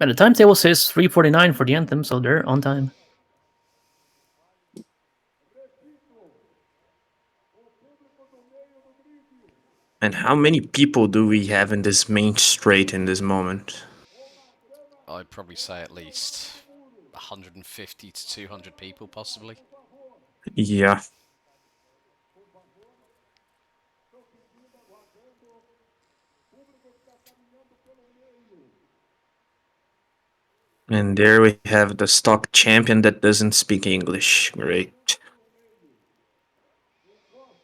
At the timetable says 3:49 for the anthem, so they're on time. And how many people do we have in this main straight in this moment? I'd probably say at least 150 to 200 people, possibly. Yeah. And there we have the stock champion that doesn't speak English. Great.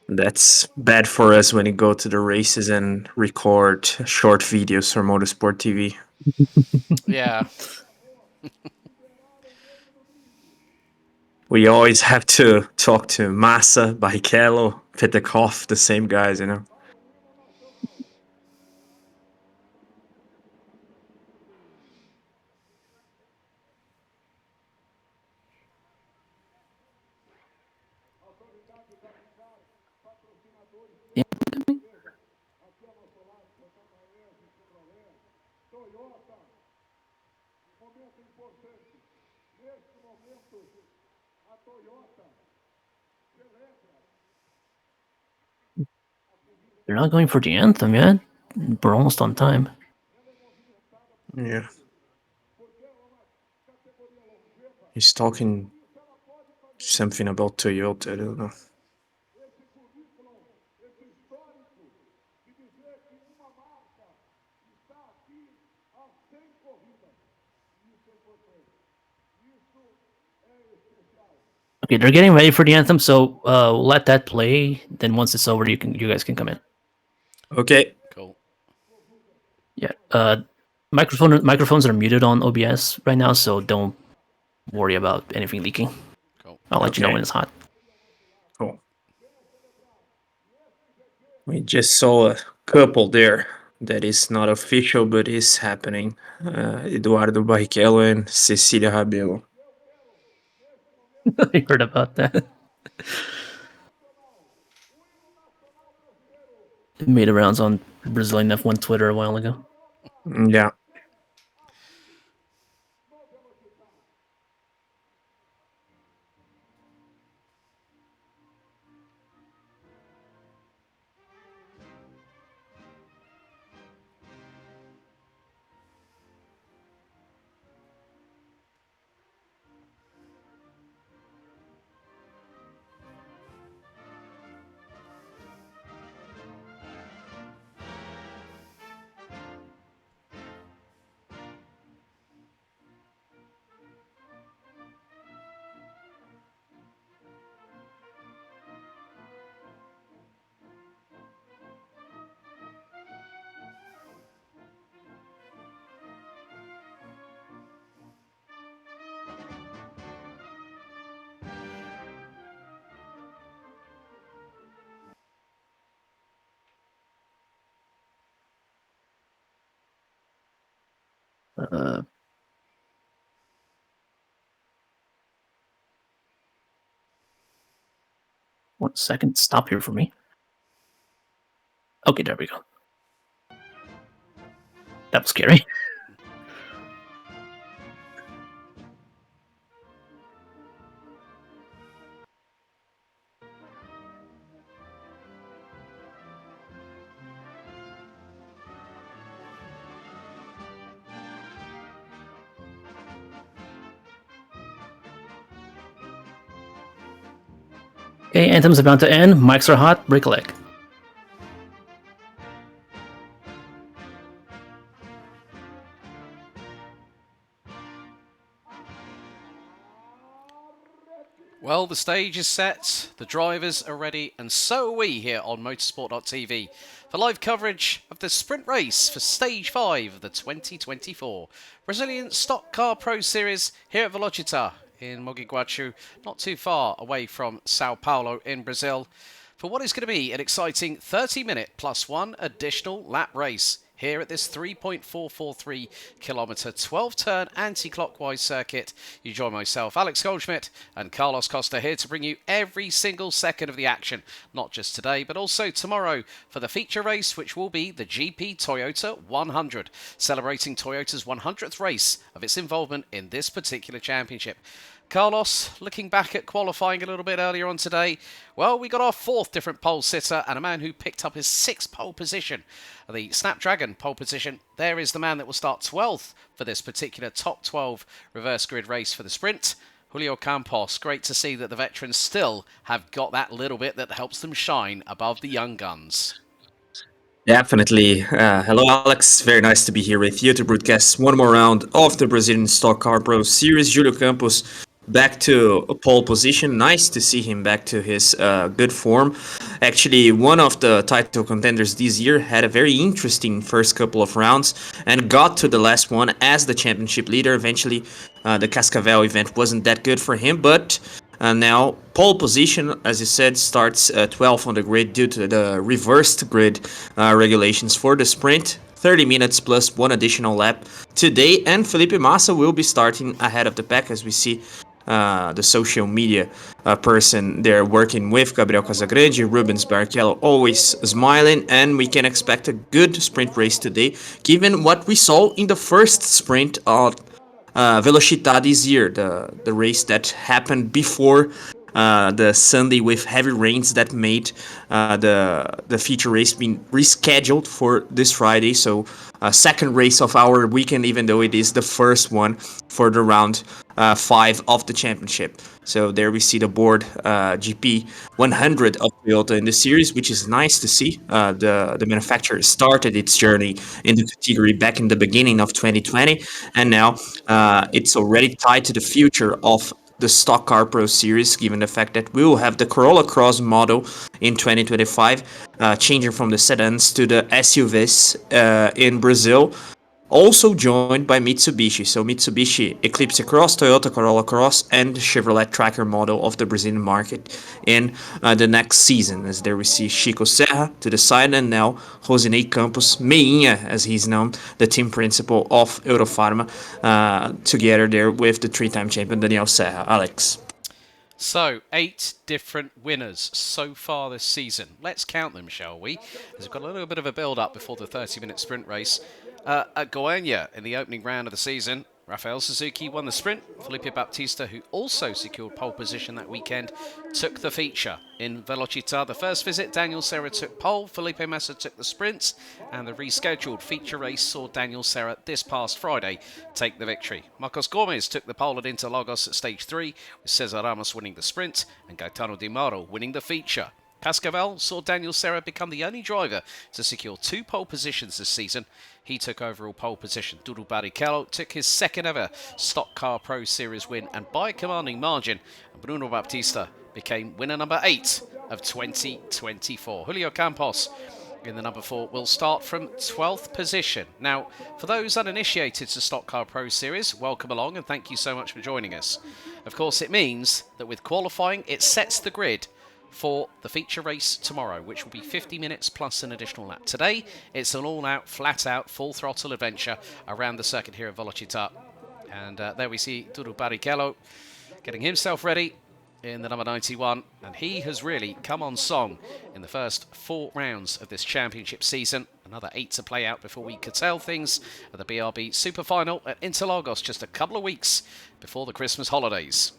That's bad for us when you go to the races and record short videos for Motorsport TV. Yeah. We always have to talk to Massa, Barrichello, Petekov, the same guys, you know. Yeah. They're not going for the anthem yet. We're almost on time. Yeah. He's talking something about Toyota, I don't know. Okay, they're getting ready for the anthem, so let that play. Then once it's over, you guys can come in. Okay. Cool. Yeah. Microphones are muted on OBS right now, so don't worry about anything leaking. Cool. I'll let you know Okay. when it's hot. Cool. We just saw a couple there that is not official, but is happening. Eduardo Barrichello and Cecilia Rabelo. I heard about that. It made rounds on Brazilian F1 Twitter a while ago. Yeah. Uh, 1 second. Stop here for me. Okay, there we go. That was scary. Okay, anthem's about to end. Mics are hot. Break a leg. Well, the stage is set, the drivers are ready, and so are we here on motorsport.tv for live coverage of the sprint race for Stage 5 of the 2024 Brazilian Stock Car Pro Series here at Velocitta in Mogi Guachu, not too far away from Sao Paulo in Brazil, for what is going to be an exciting 30-minute plus one additional lap race here at this 3.443 kilometre 12-turn anti-clockwise circuit. You join myself, Alex Goldschmidt, and Carlos Costa here to bring you every single second of the action, not just today, but also tomorrow for the feature race, which will be the GP Toyota 100, celebrating Toyota's 100th race of its involvement in this particular championship. Carlos, looking back at qualifying a little bit earlier on today, well, we got our fourth different pole sitter and a man who picked up his sixth pole position. The Snapdragon pole position, there is the man that will start 12th for this particular top 12 reverse grid race for the sprint. Julio Campos, great to see that the veterans still have got that little bit that helps them shine above the young guns. Definitely. Hello, Alex. Very nice to be here with you to broadcast one more round of the Brazilian Stock Car Pro Series. Julio Campos back to a pole position. Nice to see him back to his good form. Actually, one of the title contenders this year had a very interesting first couple of rounds and got to the last one as the championship leader. Eventually, the Cascavel event wasn't that good for him, but now, pole position, as you said, starts 12th on the grid due to the reversed grid regulations for the sprint. 30 minutes plus one additional lap today, and Felipe Massa will be starting ahead of the pack as we see the social media person there working with Gabriel Casagrande, Rubens Barrichello always smiling, and we can expect a good sprint race today, given what we saw in the first sprint of Velocitta this year, the race that happened before the Sunday with heavy rains that made the feature race being rescheduled for this Friday. So second race of our weekend, even though it is the first one for the round 5 of the championship. So there we see the board GP 100 of Toyota in the series, which is nice to see. The manufacturer started its journey in the category back in the beginning of 2020, and now it's already tied to the future of the Stock Car Pro Series, given the fact that we will have the Corolla Cross model in 2025, changing from the sedans to the SUVs in Brazil. Also joined by Mitsubishi. So Mitsubishi Eclipse Cross, Toyota Corolla Cross, and Chevrolet Tracker model of the Brazilian market in the next season. As there we see Chico Serra to the side, and now Rosinei Campos, Meinha, as he's known, the team principal of Eurofarma, together there with the three-time champion Daniel Serra. Alex. So, 8 different winners so far this season. Let's count them, shall we? As we've got a little bit of a build-up before the 30-minute sprint race. At Goiânia, in the opening round of the season, Rafael Suzuki won the sprint. Felipe Baptista, who also secured pole position that weekend, took the feature. In Velocitta, the first visit, Daniel Serra took pole, Felipe Massa took the sprint, and the rescheduled feature race saw Daniel Serra this past Friday take the victory. Marcos Gomes took the pole at Interlagos at stage 3, with Cesar Ramos winning the sprint and Gaetano Di Mauro winning the feature. Cascavel saw Daniel Serra become the only driver to secure 2 pole positions this season. He took overall pole position. Duru Barrichello took his second ever Stock Car Pro Series win, and by a commanding margin, Bruno Baptista became winner number 8 of 2024. Julio Campos in the number 4 will start from 12th position. Now, for those uninitiated to Stock Car Pro Series, welcome along and thank you so much for joining us. Of course, it means that with qualifying, it sets the grid for the feature race tomorrow, which will be 50 minutes plus an additional lap. Today, it's an all-out, flat-out, full-throttle adventure around the circuit here at Velocitta. And there we see Duru Barrichello getting himself ready in the number 91, and he has really come on song in the first 4 rounds of this championship season. Another 8 to play out before we curtail things at the BRB Super Final at Interlagos just a couple of weeks before the Christmas holidays.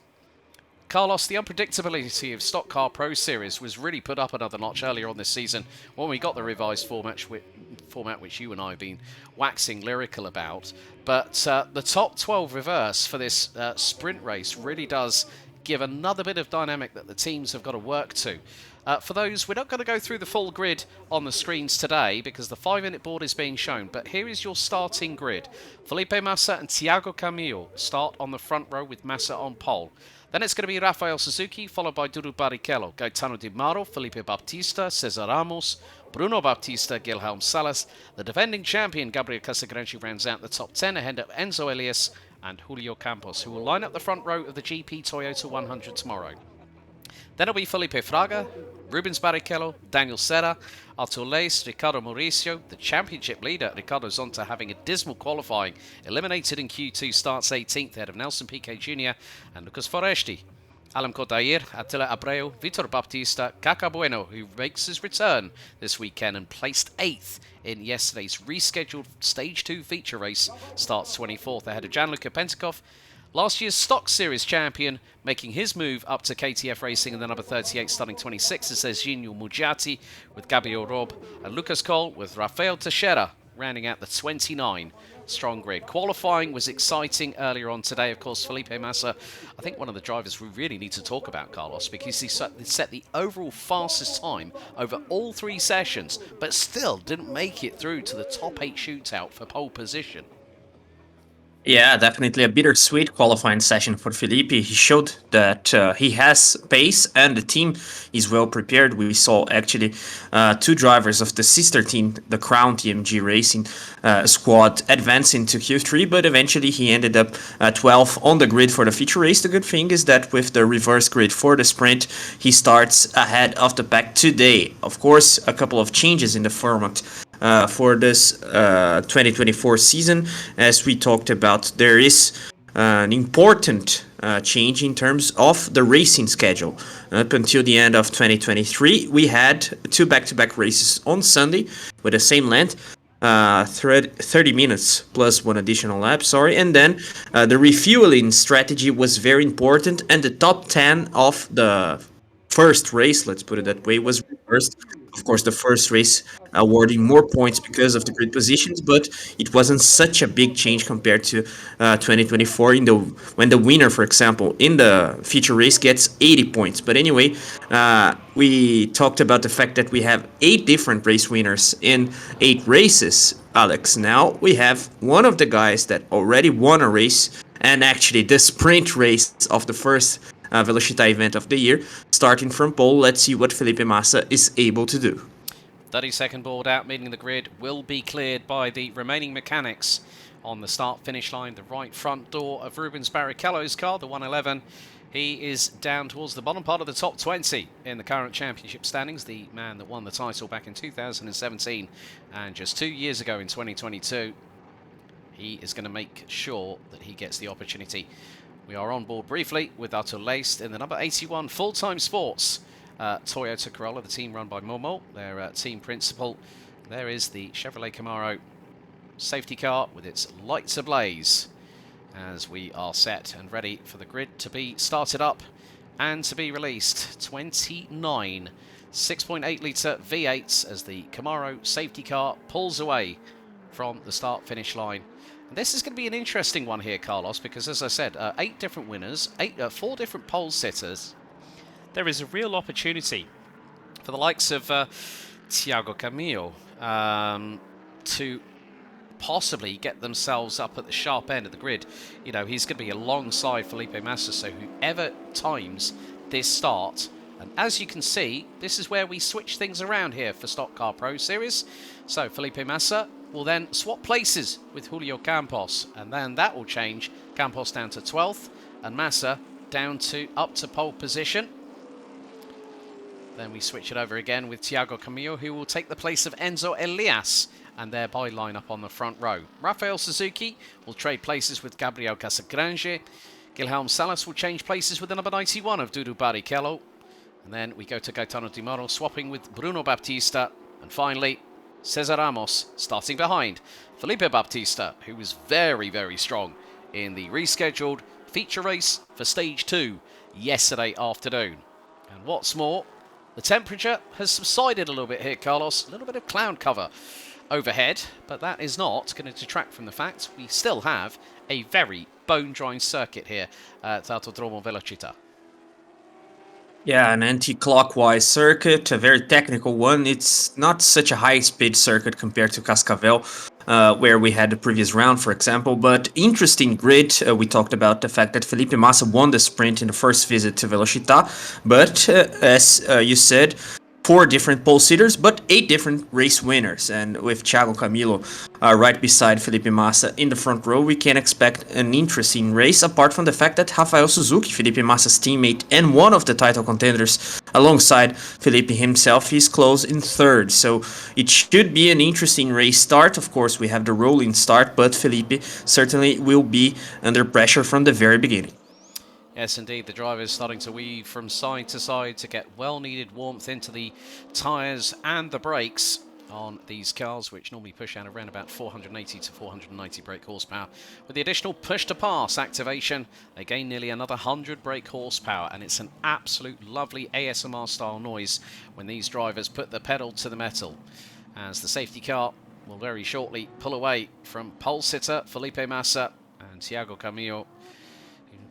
Carlos, the unpredictability of Stock Car Pro Series was really put up another notch earlier on this season when we got the revised format which you and I have been waxing lyrical about. But the top 12 reverse for this sprint race really does give another bit of dynamic that the teams have got to work to. For those, we're not going to go through the full grid on the screens today because the 5-minute board is being shown, but here is your starting grid. Felipe Massa and Thiago Camilo start on the front row with Massa on pole. Then it's going to be Rafael Suzuki, followed by Duru Barrichello, Gaetano Di Mauro, Felipe Baptista, Cesar Ramos, Bruno Baptista, Guilherme Salas. The defending champion, Gabriel Casagrande, rounds out the top 10 ahead of Enzo Elias and Julio Campos, who will line up the front row of the GP Toyota 100 tomorrow. Then it'll be Felipe Fraga, Rubens Barrichello, Daniel Serra, Artur Leis, Ricardo Mauricio, the championship leader Ricardo Zonta having a dismal qualifying, eliminated in Q2, starts 18th ahead of Nelson Piquet Jr. and Lucas Foresti. Alam Kodair, Attila Abreu, Vitor Baptista, Kaka Bueno, who makes his return this weekend and placed 8th in yesterday's rescheduled Stage 2 feature race, starts 24th ahead of Gianluca Pentikov, last year's Stock Series champion, making his move up to KTF Racing in the number 38, starting 26th, it says Ginio Mugiati with Gabriel Rob and Lucas Cole with Rafael Teixeira, rounding out the 29 strong grid. Qualifying was exciting earlier on today. Of course, Felipe Massa, I think one of the drivers we really need to talk about, Carlos, because he set the overall fastest time over all 3 sessions, but still didn't make it through to the top 8 shootout for pole position. Yeah, definitely a bittersweet qualifying session for Felipe. He showed that he has pace and the team is well prepared. We saw actually 2 drivers of the sister team, the Crown TMG Racing squad, advancing to Q3, but eventually he ended up 12th on the grid for the feature race. The good thing is that with the reverse grid for the sprint, he starts ahead of the pack today. Of course, a couple of changes in the format for this 2024 season. As we talked about, there is an important change in terms of the racing schedule. Up until the end of 2023, we had 2 back-to-back races on Sunday with the same length, 30 minutes plus 1 additional lap, and then the refueling strategy was very important, and the top 10 of the first race, let's put it that way, was reversed. Of course, the first race awarding more points because of the grid positions, but it wasn't such a big change compared to 2024 when the winner, for example, in the feature race gets 80 points. But anyway, we talked about the fact that we have 8 different race winners in 8 races, Alex. Now we have one of the guys that already won a race, and actually the sprint race of the first Velocitta event of the year, starting from pole. Let's see what Felipe Massa is able to do. 30-second board out, meaning the grid will be cleared by the remaining mechanics on the start-finish line. The right front door of Rubens Barrichello's car, the 111. He is down towards the bottom part of the top 20 in the current championship standings. The man that won the title back in 2017 and just 2 years ago in 2022. He is going to make sure that he gets the opportunity. We are on board briefly with Artur Leis in the number 81 Full-Time Sports Toyota Corolla, the team run by Momo, their team principal. There is the Chevrolet Camaro safety car with its lights ablaze as we are set and ready for the grid to be started up and to be released. 29 6.8 litre V8s as the Camaro safety car pulls away from the start-finish line. This is going to be an interesting one here, Carlos, because as I said, 8 different winners, 4 different pole sitters. There is a real opportunity for the likes of Thiago Camillo to possibly get themselves up at the sharp end of the grid. You know, he's going to be alongside Felipe Massa, so whoever times this start, and as you can see, this is where we switch things around here for Stock Car Pro Series. So Felipe Massa will then swap places with Julio Campos, and then that will change Campos down to 12th and Massa down to up to pole position. Then we switch it over again with Thiago Camillo, who will take the place of Enzo Elias and thereby line up on the front row. Rafael Suzuki will trade places with Gabriel Casagrange. Guilherme Salas will change places with the number 91 of Dudu Barrichello. And then we go to Gaetano Di Moro swapping with Bruno Baptista. And finally, Cesar Ramos starting behind Felipe Baptista, who was very, very strong in the rescheduled feature race for Stage 2 yesterday afternoon. And what's more, the temperature has subsided a little bit here, Carlos. A little bit of cloud cover overhead, but that is not going to detract from the fact we still have a very bone-drying circuit here at Autodromo Velocitta. Yeah, an anti-clockwise circuit, a very technical one. It's not such a high-speed circuit compared to Cascavel, where we had the previous round, for example. But interesting grid. We talked about the fact that Felipe Massa won the sprint in the first visit to Velocitta. But as you said, 4 different pole sitters, but 8 different race winners. And with Thiago Camilo right beside Felipe Massa in the front row, we can expect an interesting race, apart from the fact that Rafael Suzuki, Felipe Massa's teammate and one of the title contenders alongside Felipe himself. He's close in third, so it should be an interesting race start. Of course, we have the rolling start, but Felipe certainly will be under pressure from the very beginning. Yes, indeed, the driver is starting to weave from side to side to get well-needed warmth into the tyres and the brakes on these cars, which normally push out around about 480 to 490 brake horsepower. With the additional push-to-pass activation, they gain nearly another 100 brake horsepower, and it's an absolute lovely ASMR-style noise when these drivers put the pedal to the metal. As the safety car will very shortly pull away from pole sitter Felipe Massa and Thiago Camillo.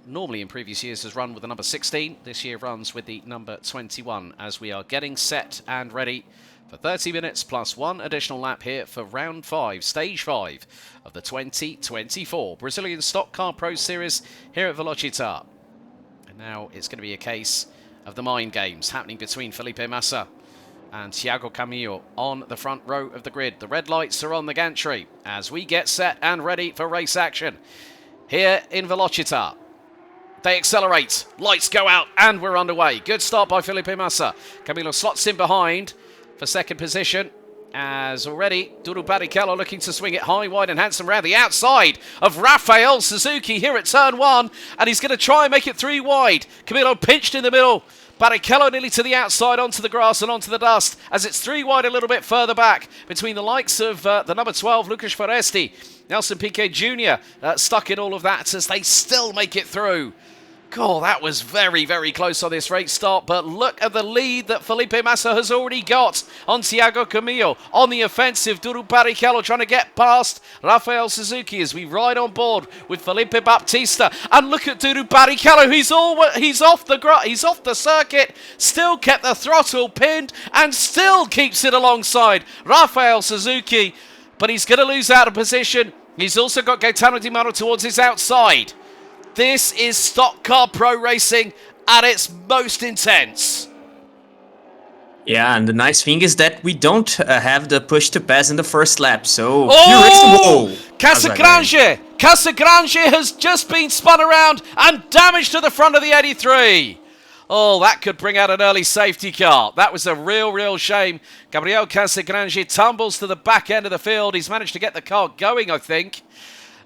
Normally in previous years has run with the number 16, this year runs with the number 21, as we are getting set and ready for 30 minutes plus one additional lap here for round 5, stage 5 of the 2024 Brazilian Stock Car Pro Series here at Velocitta. And now it's going to be a case of the mind games happening between Felipe Massa and Thiago Camillo on the front row of the grid. The red lights are on the gantry as we get set and ready for race action here in Velocitta. They accelerate, lights go out, and we're underway. Good start by Felipe Massa. Camillo slots in behind for second position, as already Duru Barrichello looking to swing it high, wide, and handsome round the outside of Rafael Suzuki here at turn 1, and he's going to try and make it 3 wide. Camillo pinched in the middle. Barrichello nearly to the outside, onto the grass and onto the dust, as it's 3 wide a little bit further back between the likes of the number 12, Lucas Foresti. Nelson Piquet Jr. Stuck in all of that as they still make it through. God, that was very, very close on this race start, but look at the lead that Felipe Massa has already got on Thiago Camillo. On the offensive, Duru Barrichello trying to get past Rafael Suzuki as we ride on board with Felipe Baptista. And look at Duru Barrichello, he's off the circuit, still kept the throttle pinned and still keeps it alongside Rafael Suzuki, but he's going to lose out of position. He's also got Gaetano Di Mauro towards his outside. This is Stock Car Pro Racing at its most intense. Yeah, and the nice thing is that we don't have the push to pass in the first lap, so... Oh! Casagrange has just been spun around and damaged to the front of the 83. Oh, that could bring out an early safety car. That was a real shame. Gabriel Casagrange tumbles to the back end of the field. He's managed to get the car going, I think.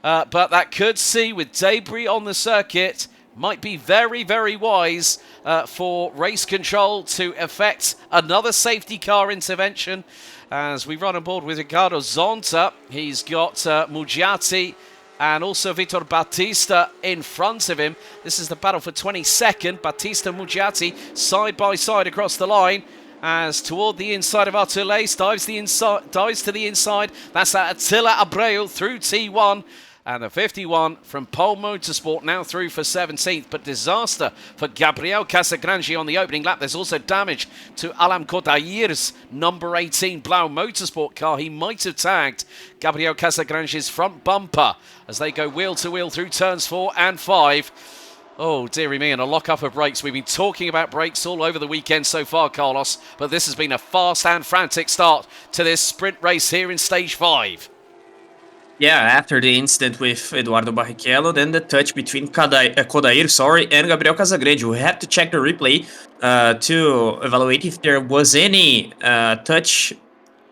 But that could see, with debris on the circuit, might be very, very wise for race control to effect another safety car intervention. As we run on board with Ricardo Zonta, he's got Mugiati and also Vitor Batista in front of him. This is the battle for 22nd. Batista and Mugiati side by side across the line. As toward the inside of Artules, dives to the inside. That's Attila Abreu through T1. And the 51 from Pole Motorsport now through for 17th. But disaster for Gabriel Casagrange on the opening lap. There's also damage to Alam Kodair's number 18 Blau Motorsport car. He might have tagged Gabriel Casagrange's front bumper as they go wheel to wheel through turns 4 and 5. Oh, dearie me, and a lock-up of brakes. We've been talking about brakes all over the weekend so far, Carlos. But this has been a fast and frantic start to this sprint race here in Stage 5. Yeah, after the incident with Eduardo Barrichello, then the touch between Kodair, and Gabriel Casagrange. We have to check the replay to evaluate if there was any touch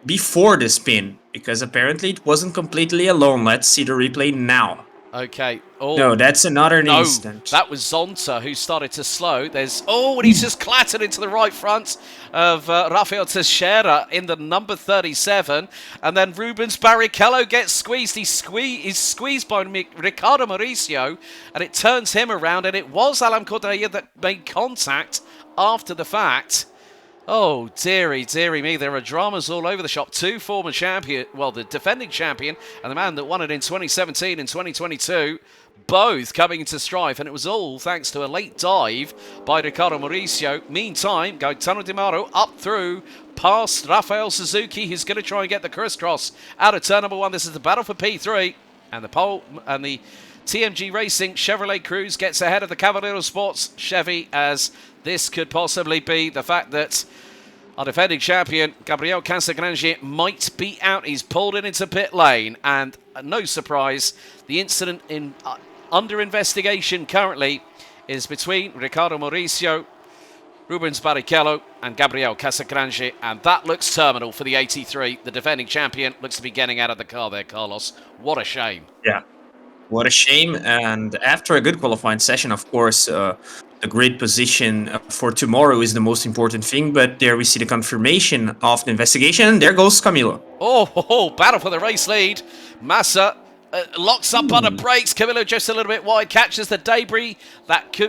before the spin, because apparently it wasn't completely alone. Let's see the replay now. Okay. Oh, no, that's another instant. That was Zonta who started to slow. And he's just clattered into the right front of Rafael Teixeira in the number 37. And then Rubens Barrichello gets squeezed. He's squeezed by Ricardo Mauricio, and it turns him around. And it was Alam Kodair that made contact after the fact. Oh, dearie me, there are dramas all over the shop. Two former champion, the defending champion and the man that won it in 2017 and 2022, both coming into strife, and it was all thanks to a late dive by Ricardo Mauricio. Meantime, Gaetano Di Mauro up through past Rafael Suzuki, who's going to try and get the crisscross out of turn number 1. This is the battle for P3, and the TMG Racing Chevrolet Cruze gets ahead of the Cavaliero Sports Chevy, as this could possibly be the fact that our defending champion, Gabriel Casagrange, might be out. He's pulled it into pit lane, and no surprise, the incident under investigation currently is between Ricardo Mauricio, Rubens Barrichello and Gabriel Casagrande, and that looks terminal for the 83. The defending champion looks to be getting out of the car there, Carlos. What a shame. Yeah, what a shame. And after a good qualifying session, of course, a great position for tomorrow is the most important thing. But there we see the confirmation of the investigation. And there goes Camilo. Oh, battle for the race lead. Massa locks up on the brakes. Camilo just a little bit wide, catches the debris.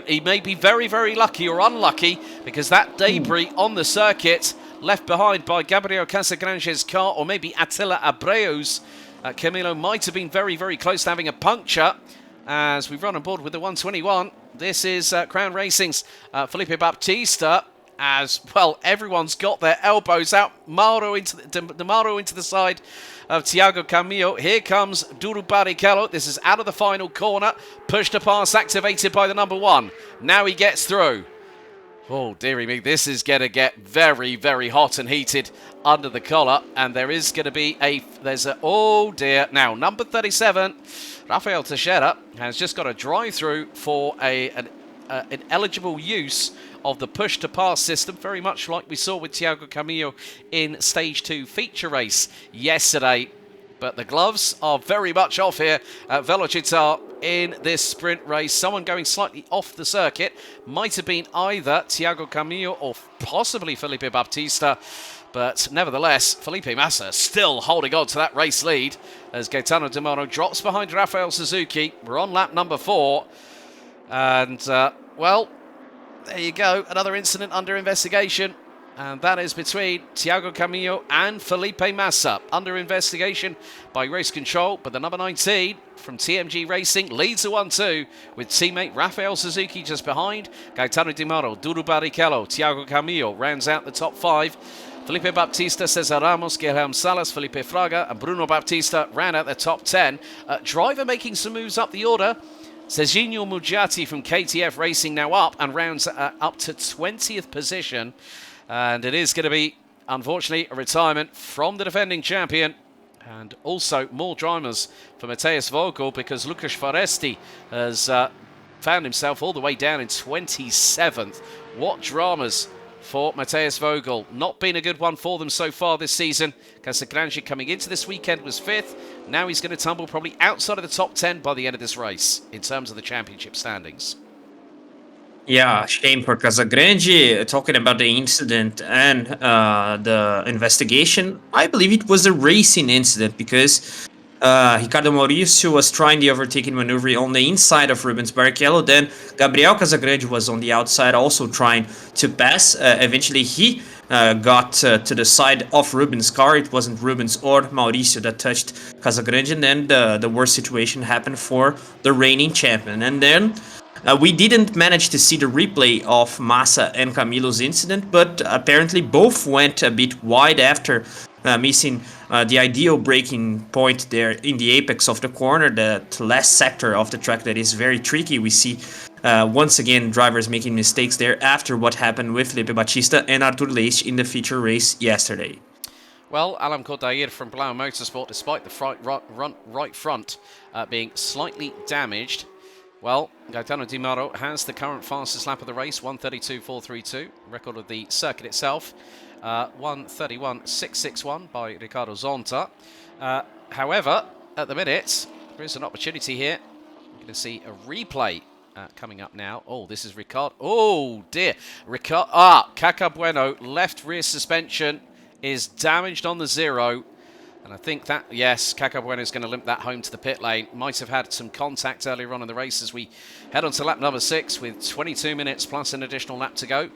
He may be very, very lucky or unlucky, because that debris on the circuit left behind by Gabriel Casagrande's car, or maybe Attila Abreu's. Camilo might have been very, very close to having a puncture as we run on board with the 121. This is Crown Racing's Felipe Baptista. As well, everyone's got their elbows out. Mauro into the side of Thiago Camillo. Here comes Duru Barrichello. This is out of the final corner. Push to pass activated by the number 1. Now he gets through. Oh, dearie me. This is going to get very, very hot and heated under the collar. And there is going to be oh dear. Now, number 37, Rafael Teixeira, has just got a drive-through for an eligible use of the push-to-pass system, very much like we saw with Thiago Camillo in Stage 2 feature race yesterday. But the gloves are very much off here at Velocitta in this sprint race. Someone going slightly off the circuit might have been either Thiago Camillo or possibly Felipe Baptista. But nevertheless, Felipe Massa still holding on to that race lead as Gaetano Di Mauro drops behind Rafael Suzuki. We're on lap number 4. And, well, there you go. Another incident under investigation. And that is between Thiago Camillo and Felipe Massa. Under investigation by race control. But the number 19 from TMG Racing leads the 1-2 with teammate Rafael Suzuki just behind. Gaetano Di Mauro, Duru Barrichello, Thiago Camillo rounds out the top 5. Felipe Baptista, Cesar Ramos, Guilherme Salas, Felipe Fraga and Bruno Baptista round out the top 10. Driver making some moves up the order. Serginho Mugiati from KTF Racing now up and rounds up to 20th position. And it is going to be, unfortunately, a retirement from the defending champion. And also more drivers for Matthias Vogel, because Lucas Foresti has found himself all the way down in 27th. What dramas for Matthias Vogel. Not been a good one for them so far this season. Casagrande coming into this weekend was 5th. Now he's going to tumble probably outside of the top 10 by the end of this race in terms of the championship standings. Yeah, shame for Casagrande. Talking about the incident and the investigation, I believe it was a racing incident because Ricardo Mauricio was trying the overtaking maneuver on the inside of Rubens Barrichello. Then Gabriel Casagrande was on the outside also trying to pass. Eventually he got to the side of Rubens' car. It wasn't Rubens or Mauricio that touched Casagrande. And then the worst situation happened for the reigning champion. And then we didn't manage to see the replay of Massa and Camilo's incident, but apparently both went a bit wide after missing the ideal braking point there in the apex of the corner, that last sector of the track that is very tricky. We see once again drivers making mistakes there after what happened with Felipe Baptista and Artur Leite in the feature race yesterday. Well, Alan Cordair from Pole Motorsport, despite the right front being slightly damaged, well, Gaetano Di Mauro has the current fastest lap of the race, 1:32.432, record of the circuit itself, 1:31.661 by Ricardo Zonta. However, at the minute, there is an opportunity here. We're going to see a replay coming up now. Oh, this is Ricardo. Oh, dear. Caca Bueno, left rear suspension is damaged on the 0. And I think that, yes, Caca Bueno is going to limp that home to the pit lane. Might have had some contact earlier on in the race as we head on to lap number 6 with 22 minutes plus an additional lap to go.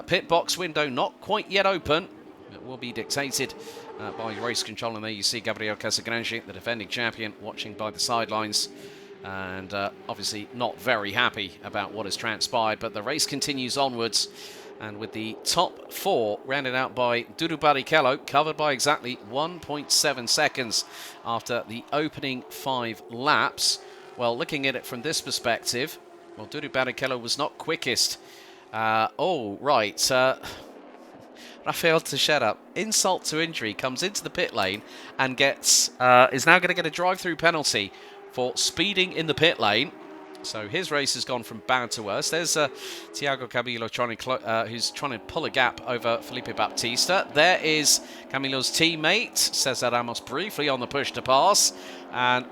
Pit box window not quite yet open. It will be dictated by race control. And there you see Gabriel Casagrande, the defending champion, watching by the sidelines. And obviously not very happy about what has transpired. But the race continues onwards. And with the top 4 rounded out by Duru Barrichello, covered by exactly 1.7 seconds after the opening 5 laps. Well, looking at it from this perspective, well, Duru Barrichello was not quickest. Rafael Teixeira, insult to injury, comes into the pit lane and is now going to get a drive-through penalty for speeding in the pit lane. So his race has gone from bad to worse. There's Thiago Camilo who's trying to pull a gap over Felipe Baptista. There is Camilo's teammate, Cesar Ramos, briefly on the push to pass. And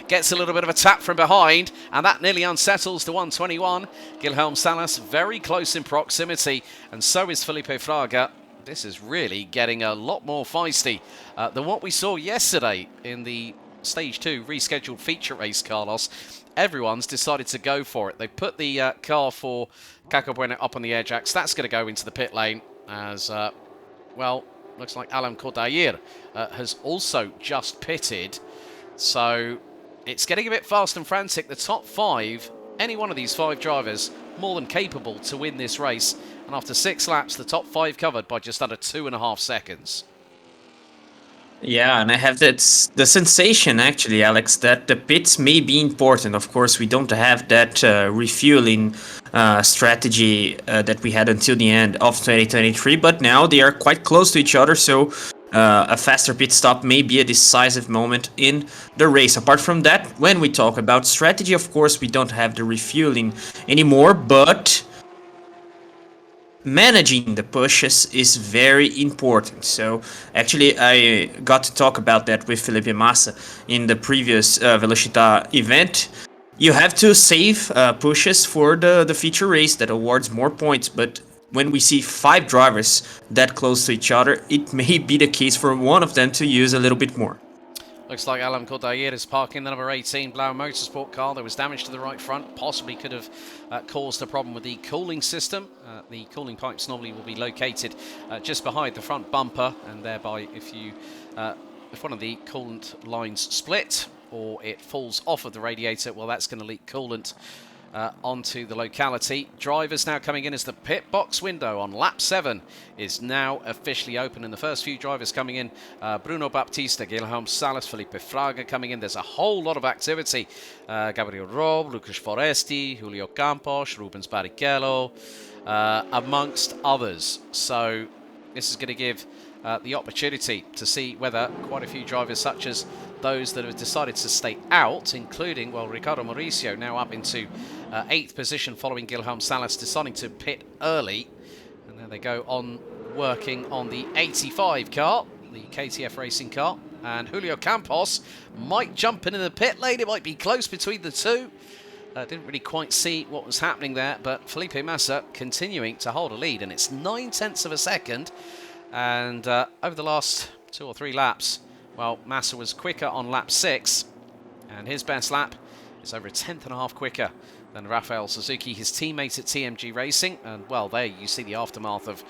gets a little bit of a tap from behind. And that nearly unsettles the 121. Guilherme Salas very close in proximity. And so is Felipe Fraga. This is really getting a lot more feisty than what we saw yesterday in the Stage 2 rescheduled feature race, Carlos. Everyone's decided to go for it. They put the car for Caco Bueno up on the Ajax. That's going to go into the pit lane as, looks like Alan Cordair has also just pitted. So it's getting a bit fast and frantic. The top 5, any one of these 5 drivers, more than capable to win this race. And after 6 laps, the top 5 covered by just under 2.5 seconds. Yeah, and I have the sensation, actually, Alex, that the pits may be important. Of course, we don't have that refueling strategy that we had until the end of 2023, but now they are quite close to each other, so a faster pit stop may be a decisive moment in the race. Apart from that, when we talk about strategy, of course, we don't have the refueling anymore, but managing the pushes is very important. So actually I got to talk about that with Felipe Massa in the previous Velocitta event. You have to save pushes for the feature race that awards more points, but when we see 5 drivers that close to each other, it may be the case for one of them to use a little bit more. Looks like Alan Cordair is parking the number 18 Pole Motorsport car. There was damage to the right front, possibly could have caused a problem with the cooling system. The cooling pipes normally will be located just behind the front bumper, and thereby if one of the coolant lines split or it falls off of the radiator, well, that's going to leak coolant onto the locality. Drivers now coming in as the pit box window on lap 7 is now officially open, and the first few drivers coming in, Bruno Baptista, Guilherme Salas, Felipe Fraga coming in. There's a whole lot of activity. Gabriel Rob, Lucas Foresti, Julio Campos, Rubens Barrichello, amongst others. So this is going to give the opportunity to see whether quite a few drivers, such as those that have decided to stay out, including, well, Ricardo Mauricio now up into 8th position following Guilherme Salas deciding to pit early. And there they go on working on the 85 car, the KTF racing car. And Julio Campos might jump into the pit lane. It might be close between the two. Didn't really quite see what was happening there, but Felipe Massa continuing to hold a lead, and it's 9/10 of a second. And over the last 2 or 3 laps, well, Massa was quicker on lap 6, and his best lap is over a 10th quicker than Rafael Suzuki, his teammate at TMG Racing. And, well, there you see the aftermath of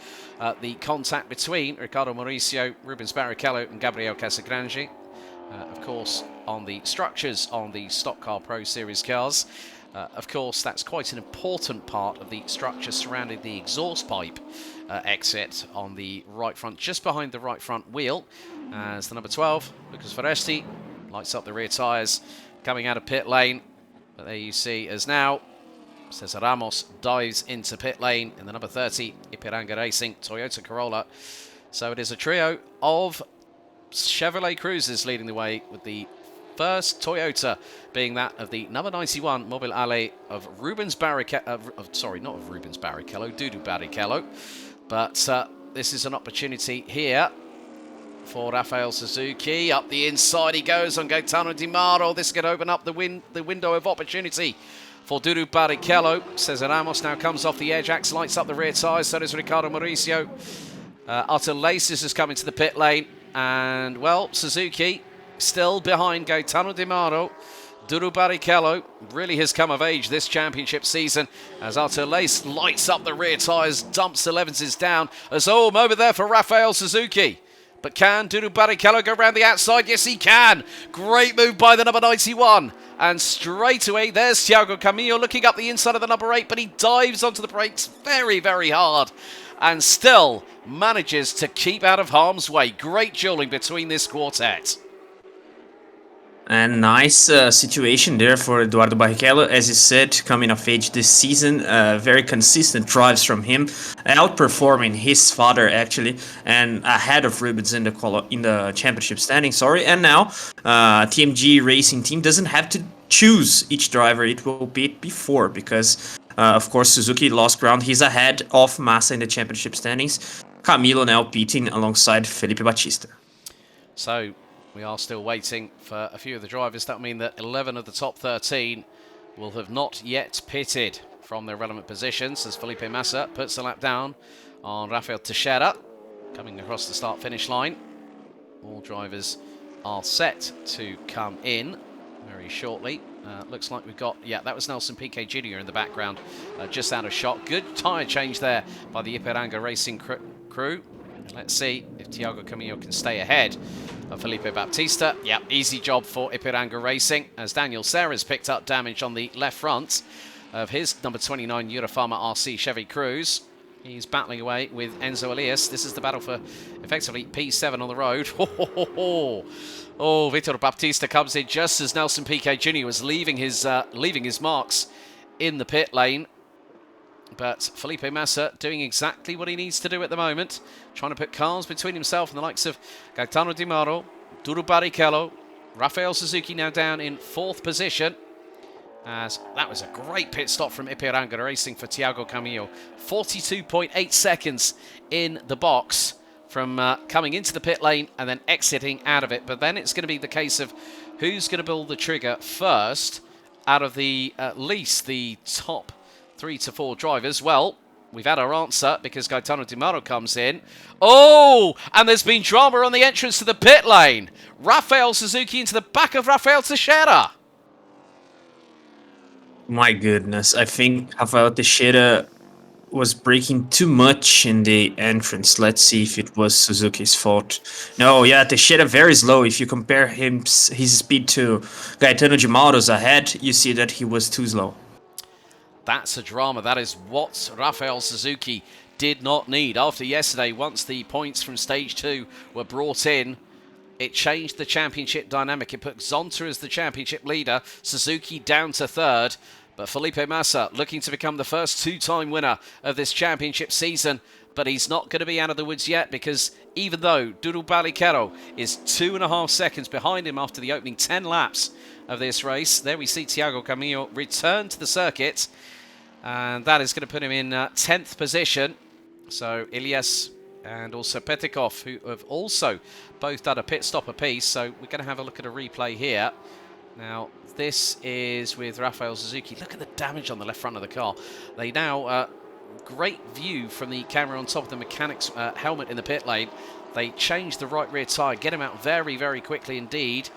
the contact between Ricardo Mauricio, Rubens Barrichello and Gabriel Casagrande. Of course, on the structures on the Stock Car Pro Series cars. Of course, that's quite an important part of the structure surrounding the exhaust pipe exit on the right front, just behind the right front wheel, as the number 12, Lucas Foresti, lights up the rear tyres, coming out of pit lane. But there you see, as now Cesar Ramos dives into pit lane in the number 30, Ipiranga Racing Toyota Corolla. So it is a trio of Chevrolet Cruisers leading the way, with the first Toyota being that of the number 91 Mobile Ale of Rubens Barrichello, sorry, not of Rubens Barrichello, Dudu Barrichello. But this is an opportunity here for Rafael Suzuki. Up the inside he goes on Gaetano Di Mauro. This could open up the window of opportunity for Dudu Barrichello. Cesar Ramos now comes off the Ajax, lights up the rear tyres. So does Ricardo Mauricio. Artur Laces has come into the pit lane. And, well, Suzuki still behind Gaetano Di Mauro. Dudu Barrichello really has come of age this championship season as Artur Lace lights up the rear tyres, dumps the Levenses down. As over there for Rafael Suzuki. But can Dudu Barrichello go around the outside? Yes, he can. Great move by the number 91. And straight away, there's Thiago Camilo looking up the inside of the number 8, but he dives onto the brakes very, very hard and still manages to keep out of harm's way. Great dueling between this quartet. And nice situation there for Eduardo Barrichello, as you said, coming of age this season. Very consistent drives from him, outperforming his father actually, and ahead of Rubens in the championship standing. And now TMG Racing Team doesn't have to choose each driver it will beat before, because of course Suzuki lost ground. He's ahead of Massa in the championship standings. Camilo now beating alongside Felipe Batista. So we are still waiting for a few of the drivers. That will mean that 11 of the top 13 will have not yet pitted from their relevant positions, as Felipe Massa puts the lap down on Rafael Teixeira, coming across the start-finish line. All drivers are set to come in very shortly. Looks like we've got, that was Nelson Piquet Jr. in the background, just out of shot. Good tyre change there by the Ipiranga Racing crew. Let's see if Thiago Camillo can stay ahead of Felipe Baptista. Easy job for Ipiranga Racing, as Daniel Serra's picked up damage on the left front of his number 29 Eurofarma RC Chevy Cruze. He's battling away with Enzo Elias. This is the battle for, effectively, P7 on the road. Oh, Vitor Baptista comes in just as Nelson Piquet Jr. was leaving his marks in the pit lane. But Felipe Massa doing exactly what he needs to do at the moment, trying to put cars between himself and the likes of Gaetano Di Mauro, Duru Barrichello, Rafael Suzuki now down in 4th position. As that was a great pit stop from Ipiranga Racing for Thiago Camillo. 42.8 seconds in the box from coming into the pit lane and then exiting out of it. But then it's going to be the case of who's going to pull the trigger first out of the at least the top 3 to 4 drivers. Well, we've had our answer, because Gaetano Di Mauro comes in. Oh, and there's been drama on the entrance to the pit lane. Rafael Suzuki into the back of Rafael Teixeira. My goodness, I think Rafael Teixeira was braking too much in the entrance. Let's see if it was Suzuki's fault. No, Teixeira very slow. If you compare his speed to Gaetano Di Mauro's ahead, you see that he was too slow. That's a drama. That is what Rafael Suzuki did not need. After yesterday, once the points from Stage 2 were brought in, it changed the championship dynamic. It put Zonta as the championship leader, Suzuki down to 3rd. But Felipe Massa looking to become the first 2-time winner of this championship season. But he's not going to be out of the woods yet, because even though Duru Barrichello is 2.5 seconds behind him after the opening 10 laps of this race, there we see Thiago Camillo return to the circuit. And that is going to put him in 10th position. So Elias and also Petikov, who have also both done a pit stop apiece. So we're going to have a look at a replay here. Now, this is with Rafael Suzuki. Look at the damage on the left front of the car. They now, great view from the camera on top of the mechanic's helmet in the pit lane. They changed the right rear tyre, get him out very, very quickly indeed.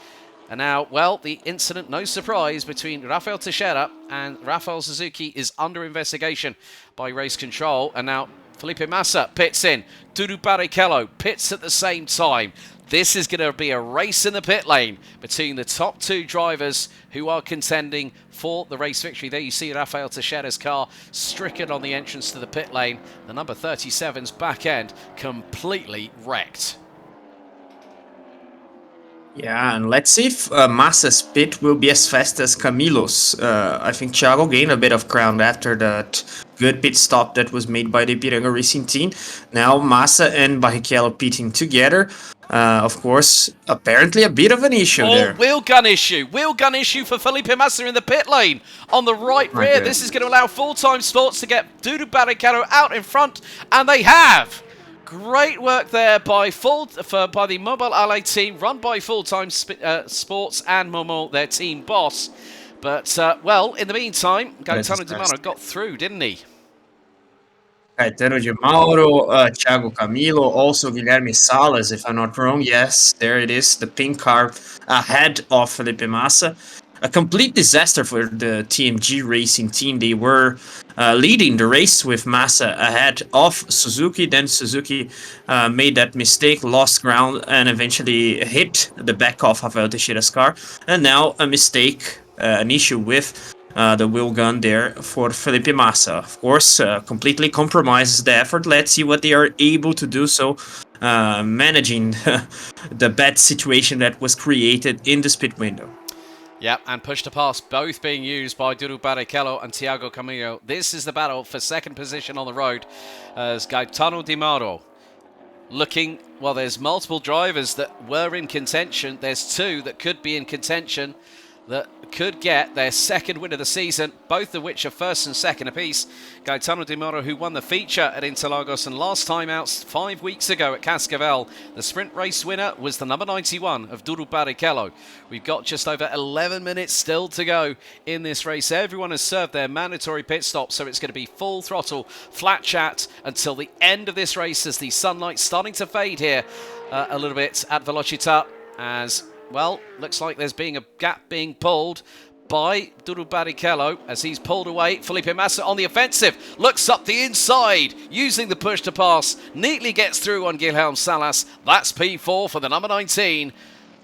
And now, well, the incident, no surprise, between Rafael Teixeira and Rafael Suzuki is under investigation by race control. And now Felipe Massa pits in. Duru Barrichello pits at the same time. This is going to be a race in the pit lane between the top 2 drivers who are contending for the race victory. There you see Rafael Teixeira's car stricken on the entrance to the pit lane. The number 37's back end completely wrecked. Yeah, and let's see if Massa's pit will be as fast as Camilo's. I think Thiago gained a bit of ground after that good pit stop that was made by the Ipiranga Racing team. Now Massa and Barrichello pitting together. Of course, apparently a bit of an issue there. Wheel gun issue. Wheel gun issue for Felipe Massa in the pit lane. On the right rear, Okay. This is going to allow Full-Time Sports to get Duru Barrichello out in front, and they have. Great work there by the Mobile Ally team, run by Full-Time Sports and Momo, their team boss. But, well, in the meantime, Gaetano Di Mauro got through, didn't he? Gaetano Di Mauro, Thiago Camilo, also Guilherme Salas, if I'm not wrong. Yes, there it is, the pink car ahead of Felipe Massa. A complete disaster for the TMG Racing team. They were leading the race with Massa ahead of Suzuki. Then Suzuki made that mistake, lost ground, and eventually hit the back of Rafael Teixeira's car. And now a mistake, an issue with the wheel gun there for Felipe Massa. Of course, completely compromises the effort. Let's see what they are able to do, so managing the bad situation that was created in the pit window. Yep, and push to pass, both being used by Duru Barrichello and Thiago Camillo. This is the battle for second position on the road, as Gaetano Di Mauro looking, well, there's multiple drivers that were in contention. There's 2 that could be in contention. that could get their second win of the season, both of which are first and second apiece. Gaetano Di Mauro, who won the feature at Interlagos, and last time out 5 weeks ago at Cascavel, the sprint race winner was the number 91 of Duru Barrichello. We've got just over 11 minutes still to go in this race. Everyone has served their mandatory pit stop, so it's going to be full throttle, flat chat until the end of this race as the sunlight's starting to fade here a little bit at Velocitta, as well, looks like there's being a gap being pulled by Duru Barrichello as he's pulled away. Felipe Massa on the offensive, looks up the inside, using the push to pass, neatly gets through on Guilherme Salas. That's P4 for the number 19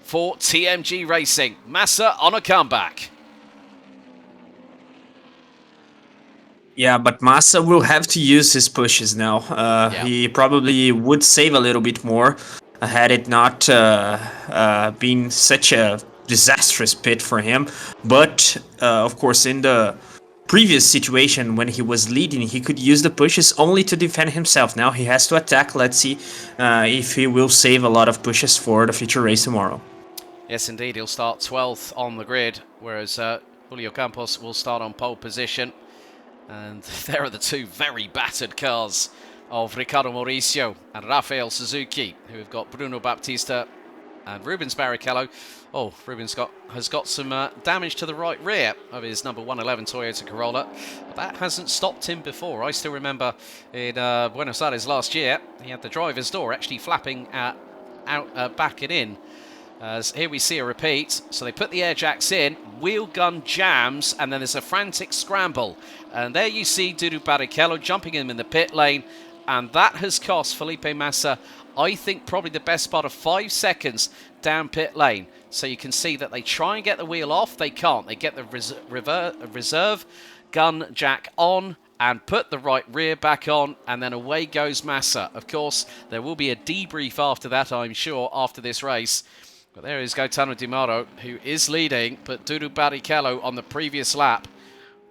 for TMG Racing. Massa on a comeback. Yeah, but Massa will have to use his pushes now. He probably would save a little bit more had it not been such a disastrous pit for him. But, of course, in the previous situation when he was leading, he could use the pushes only to defend himself. Now he has to attack. Let's see if he will save a lot of pushes for the feature race tomorrow. Yes, indeed. He'll start 12th on the grid, whereas Julio Campos will start on pole position. And there are the two very battered cars of Riccardo Mauricio and Rafael Suzuki, who have got Bruno Baptista and Rubens Barrichello. Oh, Rubens has got some damage to the right rear of his number 111 Toyota Corolla. But that hasn't stopped him before. I still remember in Buenos Aires last year, he had the driver's door actually flapping back and in. As here we see a repeat. So they put the air jacks in, wheel gun jams, and then there's a frantic scramble. And there you see Duru Barrichello jumping in the pit lane. And that has cost Felipe Massa, I think, probably the best part of 5 seconds down pit lane. So you can see that they try and get the wheel off. They can't. They get the reserve gun jack on and put the right rear back on. And then away goes Massa. Of course, there will be a debrief after that, I'm sure, after this race. But there is Gaetano Di Mauro, who is leading. But Duru Barrichello on the previous lap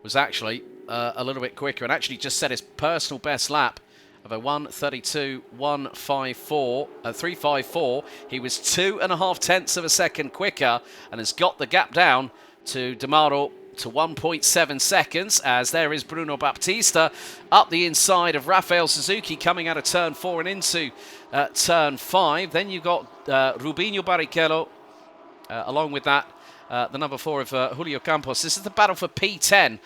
was actually a little bit quicker and actually just set his personal best lap of a 354. He was 2.5 tenths of a second quicker and has got the gap down to Di Mauro to 1.7 seconds, as there is Bruno Baptista up the inside of Rafael Suzuki coming out of turn 4 and into turn 5. Then you've got Rubinho Barrichello along with that, the number 4 of Julio Campos. This is the battle for P10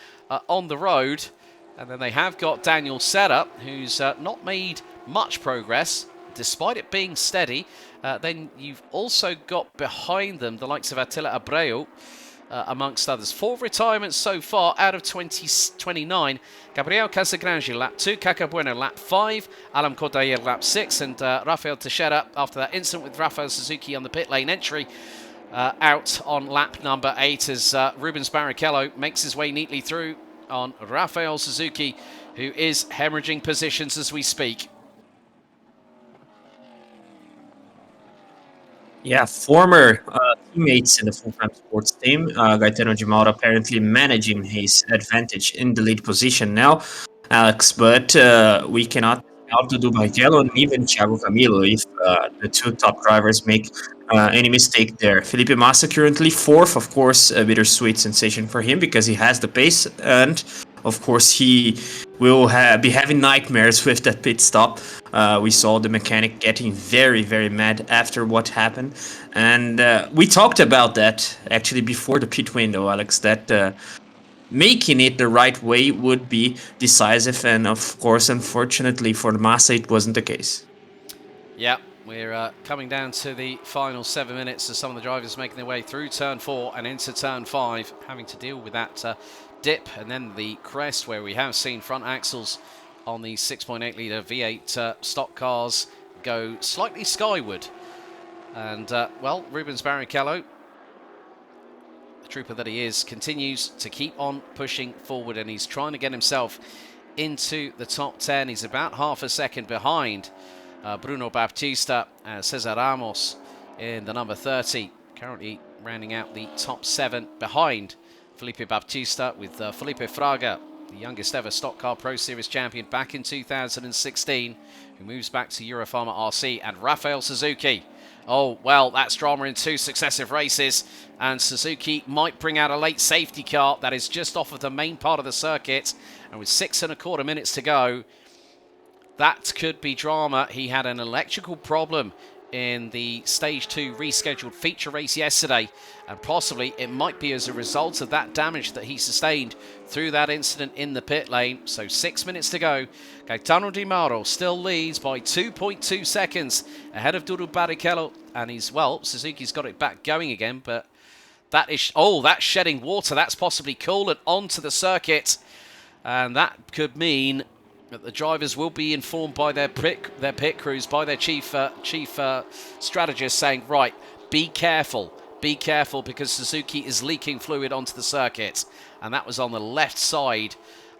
on the road. And then they have got Daniel Serra, who's not made much progress, despite it being steady. Then you've also got behind them the likes of Attila Abreu, amongst others. 4 retirements so far out of 29. Gabriel Casagrange, lap 2. Cacabueno, lap 5. Alan Cordayer, lap 6. And Rafael Teixeira, after that incident with Rafael Suzuki on the pit lane entry, out on lap number 8 as Rubens Barrichello makes his way neatly through on Rafael Suzuki, who is hemorrhaging positions as we speak. Yeah, former teammates in the full-time sports team. Gaetano Di Mauro apparently managing his advantage in the lead position now, Alex, but we cannot out to do Barrichello and even Thiago Camilo if the two top drivers make any mistake there. Felipe Massa currently 4th, of course, a bittersweet sensation for him because he has the pace, and of course he will be having nightmares with that pit stop. We saw the mechanic getting very, very mad after what happened, and we talked about that actually before the pit window, Alex, that making it the right way would be decisive, and of course, unfortunately for Massa, it wasn't the case. Yeah, we're coming down to the final 7 minutes as some of the drivers making their way through turn 4 and into turn 5, having to deal with that dip and then the crest where we have seen front axles on the 6.8 litre V8 stock cars go slightly skyward. And, well, Rubens Barrichello, the trooper that he is, continues to keep on pushing forward, and he's trying to get himself into the top 10. He's about half a second behind Bruno Baptista, Cesar Ramos in the number 30, currently rounding out the top 7 behind Felipe Baptista, with Felipe Fraga, the youngest ever Stock Car Pro Series champion back in 2016, who moves back to Eurofarma RC, and Rafael Suzuki Oh, well, that's drama in 2 successive races, and Suzuki might bring out a late safety car that is just off of the main part of the circuit, and with 6.25 minutes to go, that could be drama. He had an electrical problem in the Stage 2 rescheduled feature race yesterday, and possibly it might be as a result of that damage that he sustained through that incident in the pit lane. So 6 minutes to go. Gaetano Di Mauro still leads by 2.2 seconds ahead of Dudu Barrichello, and Suzuki's got it back going again, but that's shedding water. That's possibly coolant onto the circuit, and that could mean that the drivers will be informed by their pit crews, by their chief strategist, saying, right, be careful, because Suzuki is leaking fluid onto the circuit. And that was on the left side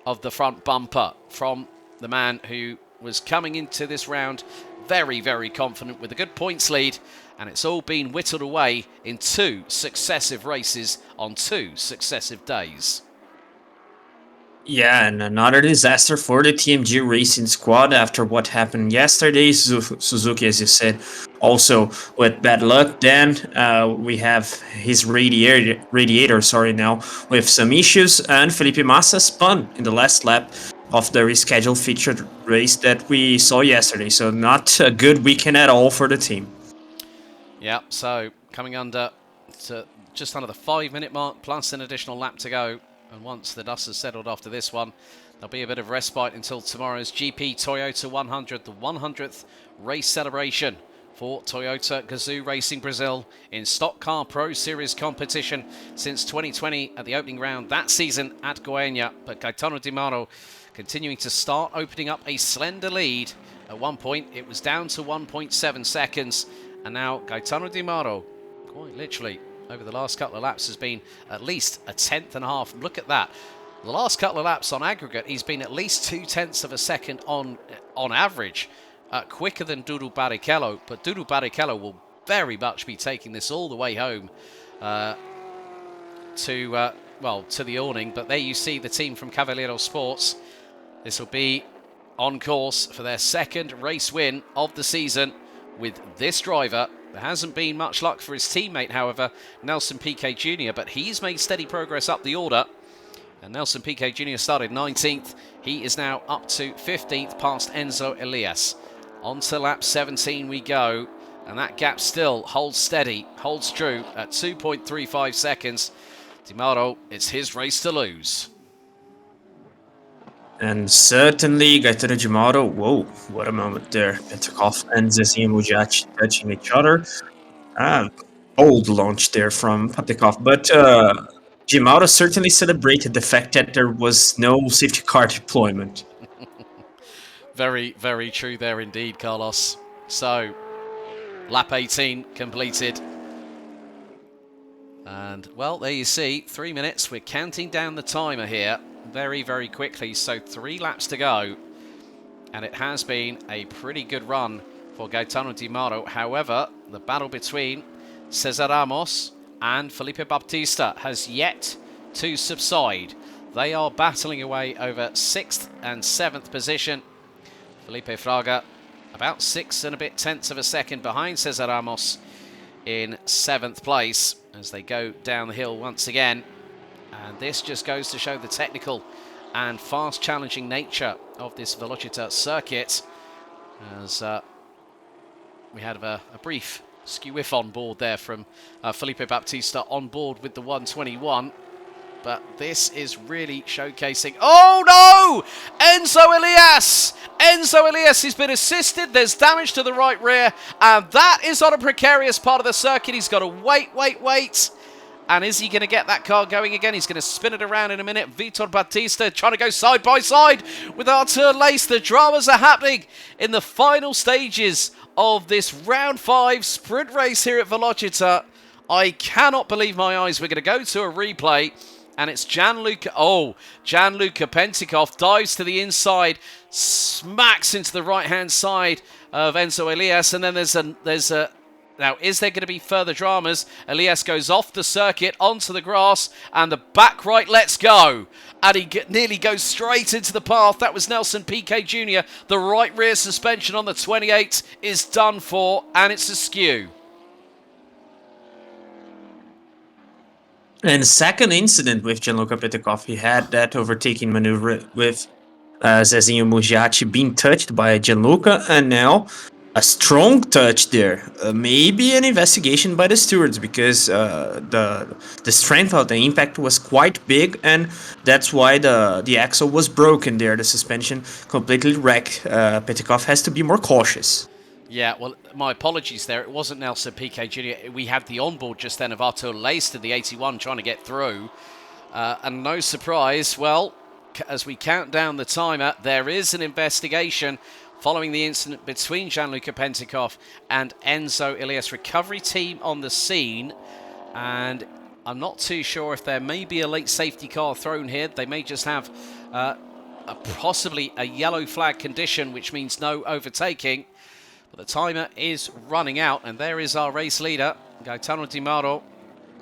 of the front bumper from the man who was coming into this round very, very confident with a good points lead. And it's all been whittled away in 2 successive races on 2 successive days. Yeah, and another disaster for the TMG Racing squad after what happened yesterday. Suzuki, as you said, also with bad luck. Then we have his radiator now with some issues, and Felipe Massa spun in the last lap of the rescheduled featured race that we saw yesterday. So not a good weekend at all for the team. Yeah, so coming under to just under the 5-minute mark, plus an additional lap to go. And once the dust has settled after this one, there'll be a bit of respite until tomorrow's GP Toyota 100, the 100th race celebration for Toyota Gazoo Racing Brazil in Stock Car Pro Series competition since 2020 at the opening round that season at Goiânia. But Gaetano Di Mauro continuing to start opening up a slender lead. At one point, it was down to 1.7 seconds. And now Gaetano Di Mauro, quite literally, over the last couple of laps has been at least a 1/10.5. Look at that. The last couple of laps on aggregate, he's been at least 0.2 of a second on average, quicker than Dudu Barrichello. But Dudu Barrichello will very much be taking this all the way home to the awning. But there you see the team from Cavaliero Sports. This will be on course for their 2nd race win of the season with this driver. There hasn't been much luck for his teammate, however, Nelson Piquet Jr., but he's made steady progress up the order. And Nelson Piquet Jr. started 19th. He is now up to 15th, past Enzo Elias. On to lap 17 we go, and that gap still holds steady, holds true at 2.35 seconds. Di Mauro, it's his race to lose. And certainly Gaetano Di Mauro, whoa, what a moment there. Petrikov and Zezinho Mugiac touching each other. Bold launch there from Petrikov. But Di Mauro certainly celebrated the fact that there was no safety car deployment. Very, very true there indeed, Carlos. So, lap 18 completed. And, well, there you see, 3 minutes. We're counting down the timer here very, very quickly. So 3 laps to go. And it has been a pretty good run for Gaetano Di Mauro. However, the battle between Cesar Ramos and Felipe Baptista has yet to subside. They are battling away over 6th and 7th position. Felipe Fraga about 6 and a bit tenths of a second behind Cesar Ramos in 7th place as they go down the hill once again. And this just goes to show the technical and fast challenging nature of this Velocitta circuit, as we had a brief skew-whiff on board there from Felipe Baptista on board with the 121. But this is really showcasing... Oh no! Enzo Elias! Enzo Elias has been assisted. There's damage to the right rear. And that is on a precarious part of the circuit. He's got to wait. And is he going to get that car going again? He's going to spin it around in a minute. Vitor Batista trying to go side by side with Artur Lace. The dramas are happening in the final stages of this round 5 sprint race here at Velocitta. I cannot believe my eyes. We're going to go to a replay. And it's Gianluca Pentikov dives to the inside, smacks into the right-hand side of Enzo Elias. And then there's a now, is there going to be further dramas? Elias goes off the circuit, onto the grass, and the back right lets go. And he nearly goes straight into the path. That was Nelson Piquet Jr. The right rear suspension on the 28 is done for, and it's askew. And second incident with Gianluca Petekov, he had that overtaking maneuver with Zezinho Mugiati being touched by Gianluca, and now a strong touch there. Maybe an investigation by the stewards, because the strength of the impact was quite big, and that's why the axle was broken there. The suspension completely wrecked. Petekov has to be more cautious. Yeah, well, my apologies there. It wasn't Nelson Piquet Jr. We had the onboard just then of Artur Leicester, the 81, trying to get through. And no surprise, well, as we count down the timer, there is an investigation following the incident between Gianluca Petekov and Enzo Ilias. Recovery team on the scene, and I'm not too sure if there may be a late safety car thrown here. They may just have possibly a yellow flag condition, which means no overtaking. But the timer is running out, and there is our race leader, Gaetano Di Mauro.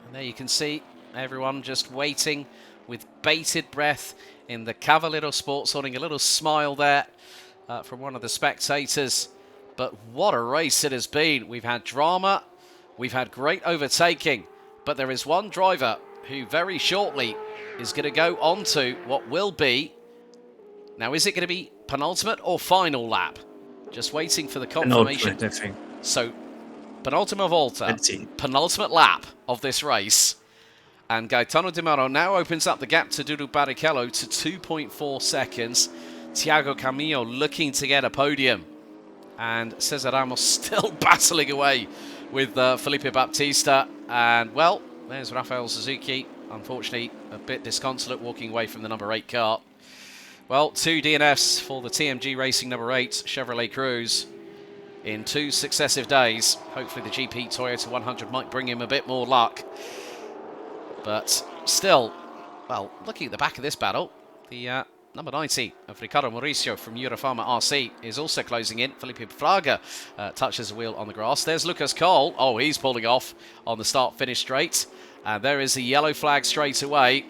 And there you can see everyone just waiting with bated breath in the Cavaliero Sports awning. A little smile there from one of the spectators. But what a race it has been. We've had drama, we've had great overtaking, but there is one driver who very shortly is going to go on to what will be, now is it going to be penultimate or final lap? Just waiting for the confirmation. So, penultima volta, penultimate lap of this race. And Gaetano Di Mauro now opens up the gap to Dudu Barrichello to 2.4 seconds. Thiago Camillo looking to get a podium. And Cesar Ramos still battling away with Felipe Baptista. And, well, there's Rafael Suzuki. Unfortunately, a bit disconsolate walking away from the number 8 car. Well, 2 DNFs for the TMG Racing number 8 Chevrolet Cruze in 2 successive days. Hopefully the GP Toyota 100 might bring him a bit more luck. But still, well, looking at the back of this battle, the number 90 of Ricardo Mauricio from Eurofarma RC is also closing in. Felipe Fraga touches the wheel on the grass. There's Lucas Cole. Oh, he's pulling off on the start-finish straight. And there is the yellow flag straight away.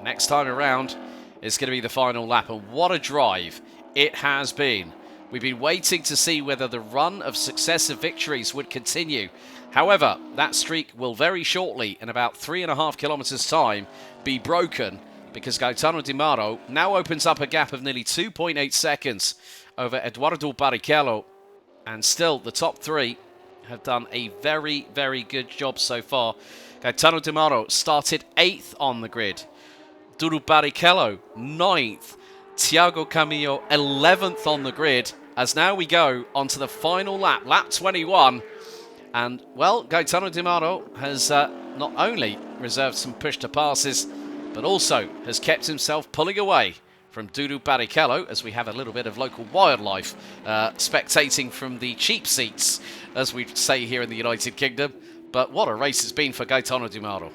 Next time around, it's going to be the final lap, and what a drive it has been. We've been waiting to see whether the run of successive victories would continue. However, that streak will very shortly, in about 3.5 kilometers time, be broken, because Gaetano Di Mauro now opens up a gap of nearly 2.8 seconds over Eduardo Barrichello, and still the top 3 have done a very, very good job so far. Gaetano Di Mauro started 8th on the grid. Dudu Barrichello, 9th. Thiago Camillo, 11th on the grid. As now we go onto the final lap, lap 21. And, well, Gaetano Di Mauro has not only reserved some push to passes, but also has kept himself pulling away from Dudu Barrichello, as we have a little bit of local wildlife spectating from the cheap seats, as we say here in the United Kingdom. But what a race it's been for Gaetano Di Mauro.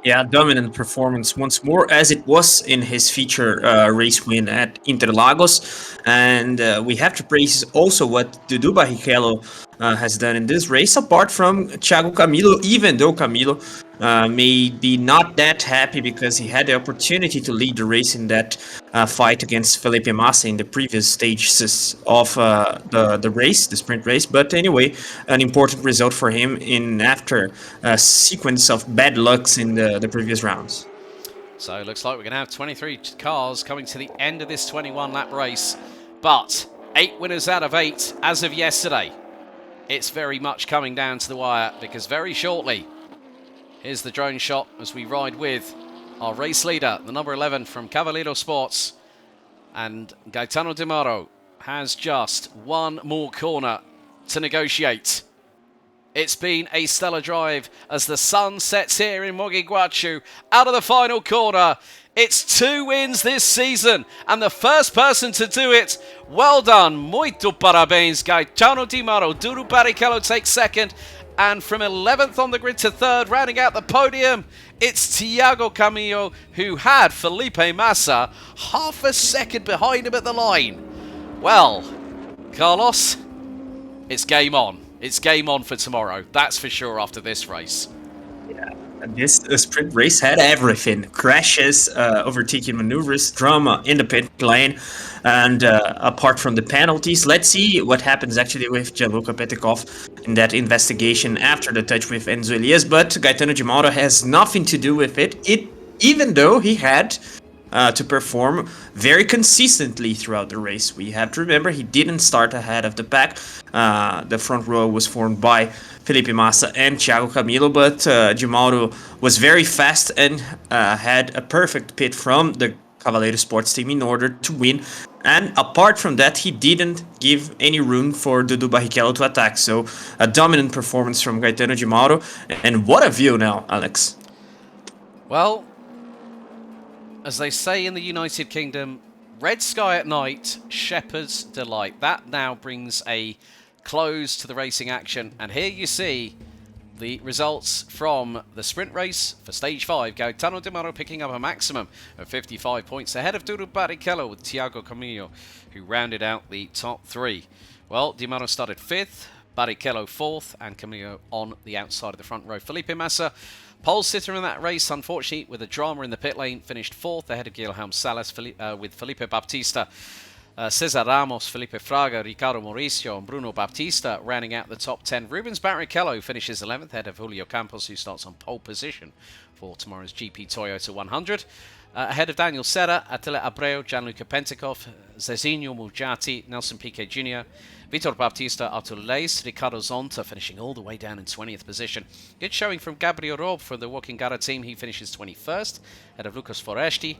Yeah, dominant performance once more, as it was in his feature race win at Interlagos. And we have to praise also what Dudu Barrichello has done in this race, apart from Thiago Camilo, even though Camilo may be not that happy because he had the opportunity to lead the race in that fight against Felipe Massa in the previous stages of the race, the sprint race. But anyway, an important result for him in after a sequence of bad lucks in the previous rounds. So it looks like we're going to have 23 cars coming to the end of this 21-lap race. But 8 winners out of 8 as of yesterday. It's very much coming down to the wire, because very shortly, here's the drone shot as we ride with our race leader, the number 11 from Cavaliero Sports. And Gaetano Di Mauro has just one more corner to negotiate. It's been a stellar drive as the sun sets here in Mogi Guachu. Out of the final corner, it's 2 wins this season, and the first person to do it. Well done, muito parabéns, Gaetano Di Mauro. Dudu Barrichello takes second, and from 11th on the grid to 3rd, rounding out the podium, it's Thiago Camillo, who had Felipe Massa half a second behind him at the line. Well, Carlos, it's game on. It's game on for tomorrow, that's for sure, after this race. Yeah, this sprint race had everything. Crashes, overtaking maneuvers, drama in the pit lane, and apart from the penalties, let's see what happens actually with Gianluca Petekov in that investigation after the touch with Enzo Elias, but Gaetano Di Mauro has nothing to do with it. Even though he had to perform very consistently throughout the race. We have to remember he didn't start ahead of the pack. The front row was formed by Felipe Massa and Thiago Camilo, but Di Mauro was very fast and had a perfect pit from the Cavaleiro Sports team in order to win. And apart from that, he didn't give any room for Dudu Barrichello to attack. So a dominant performance from Gaetano Di Mauro. And what a view now, Alex. Well, as they say in the United Kingdom, red sky at night, shepherd's delight. That now brings a close to the racing action. And here you see the results from the sprint race for Stage 5. Gaetano Di Mauro picking up a maximum of 55 points ahead of Dudu Barrichello with Thiago Camilo, who rounded out the top 3. Well, Di Mauro started 5th, Barrichello 4th, and Camilo on the outside of the front row. Felipe Massa, pole sitter in that race, unfortunately, with a drama in the pit lane, finished 4th ahead of Guilherme Salas with Felipe Baptista, Cesar Ramos, Felipe Fraga, Ricardo Mauricio, and Bruno Baptista rounding out the top 10. Rubens Barrichello finishes 11th ahead of Julio Campos, who starts on pole position for tomorrow's GP Toyota 100. Ahead of Daniel Serra, Attila Abreu, Gianluca Pentecoff, Zezinho Mujati, Nelson Piquet Jr., Vitor Baptista, Artur Leis, Ricardo Zonta finishing all the way down in 20th position. Good showing from Gabriel Rob for the Walking Gara team. He finishes 21st, ahead of Lucas Foresti.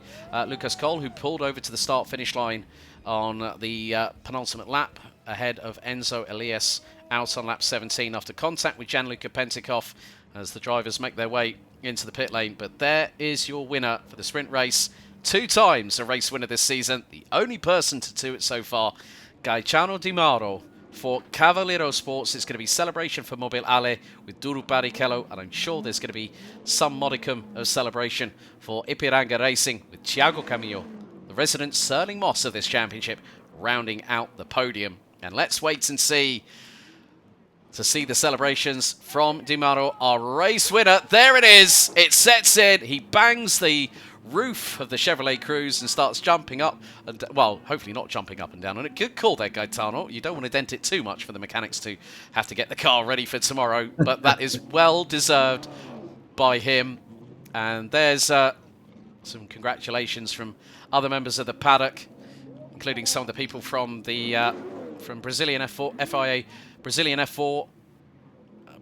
Lucas Cole, who pulled over to the start-finish line on the penultimate lap, ahead of Enzo Elias, out on lap 17 after contact with Gianluca Pentecoff as the drivers make their way into the pit lane. But there is your winner for the sprint race. 2 times a race winner this season. The only person to do it so far, Gaetano Di Mauro. For Cavaleiro Sports, it's going to be celebration for Mobile Ale with Dudu Barrichello, and I'm sure there's going to be some modicum of celebration for Ipiranga Racing with Thiago Camilo, the resident Sterling Moss of this championship, rounding out the podium. And let's wait and see to see the celebrations from Di Mauro, our race winner. There it is. It sets in. He bangs the roof of the Chevrolet Cruze and starts jumping up, and well, hopefully not jumping up and down. And a good call there, Gaetano. You don't want to dent it too much for the mechanics to have to get the car ready for tomorrow, but that is well deserved by him. And there's some congratulations from other members of the paddock, including some of the people from the from Brazilian F4, FIA Brazilian F4.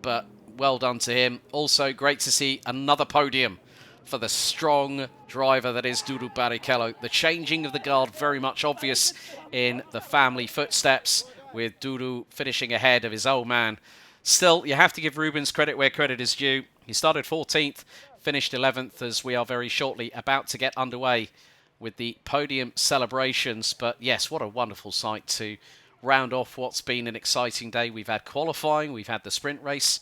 But well done to him. Also, great to see another podium for the strong driver that is Dudu Barrichello. The changing of the guard very much obvious in the family footsteps, with Dudu finishing ahead of his old man. Still, you have to give Rubens credit where credit is due. He started 14th, finished 11th, as we are very shortly about to get underway with the podium celebrations. But yes, what a wonderful sight to round off what's been an exciting day. We've had qualifying, we've had the sprint race,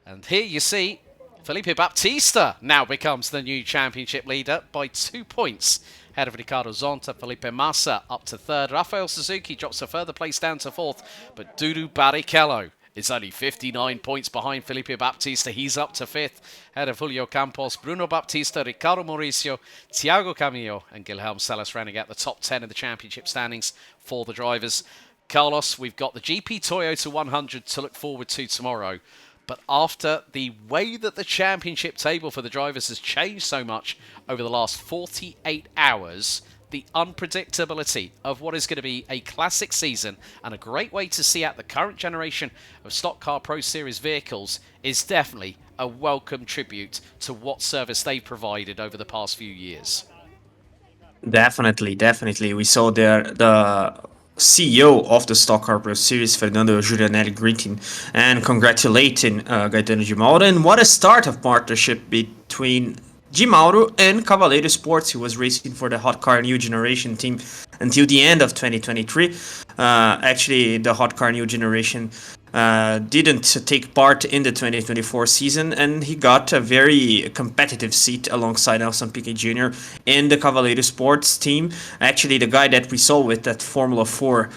and here you see Felipe Baptista now becomes the new championship leader by 2 points, ahead of Ricardo Zonta. Felipe Massa up to 3rd. Rafael Suzuki drops a further place down to 4th, but Dudu Barrichello is only 59 points behind Felipe Baptista. He's up to 5th, ahead of Julio Campos, Bruno Baptista, Ricardo Mauricio, Thiago Camilo, and Guilherme Salas rounding out the top 10 in the championship standings for the drivers. Carlos, we've got the GP Toyota 100 to look forward to tomorrow. But after the way that the championship table for the drivers has changed so much over the last 48 hours, the unpredictability of what is going to be a classic season and a great way to see out the current generation of Stock Car Pro Series vehicles is definitely a welcome tribute to what service they've provided over the past few years. Definitely. We saw the CEO of the Stock Car Pro Series, Fernando Giulianelli, greeting and congratulating Gaetano Di Mauro. And what a start of partnership between Di Mauro and Cavaleiro Sports. He was racing for the Hot Car New Generation team until the end of 2023. Actually, the Hot Car New Generation didn't take part in the 2024 season, and he got a very competitive seat alongside Nelson Piquet Jr. in the Cavaleiro Sports team. Actually, the guy that we saw with that Formula 4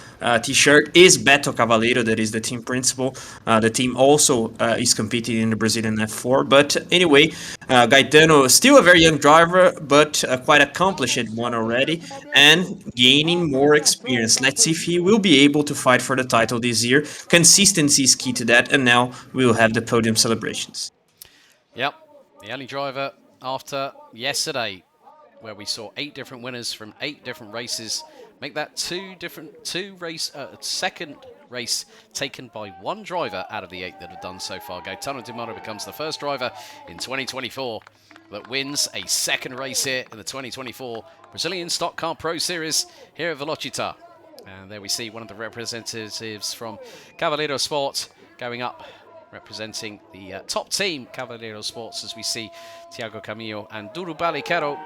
t-shirt is Beto Cavaleiro, that is the team principal. The team also is competing in the Brazilian F4. But anyway, Gaetano, still a very young driver, but quite accomplished one already, and gaining more experience. Let's see if he will be able to fight for the title this year. Consistent consistency is key to that, and now we will have the podium celebrations. Yep, the only driver after yesterday, where we saw 8 different winners from 8 different races, make that second race taken by one driver out of the 8 that have done so far. Gaetano Di Mauro becomes the first driver in 2024 that wins a second race here in the 2024 Brazilian Stock Car Pro Series here at Velocitta. And there we see one of the representatives from Cavaleiro Sport going up, representing the top team, Cavaleiro Sports, as we see Thiago Camillo and Duru Barrichello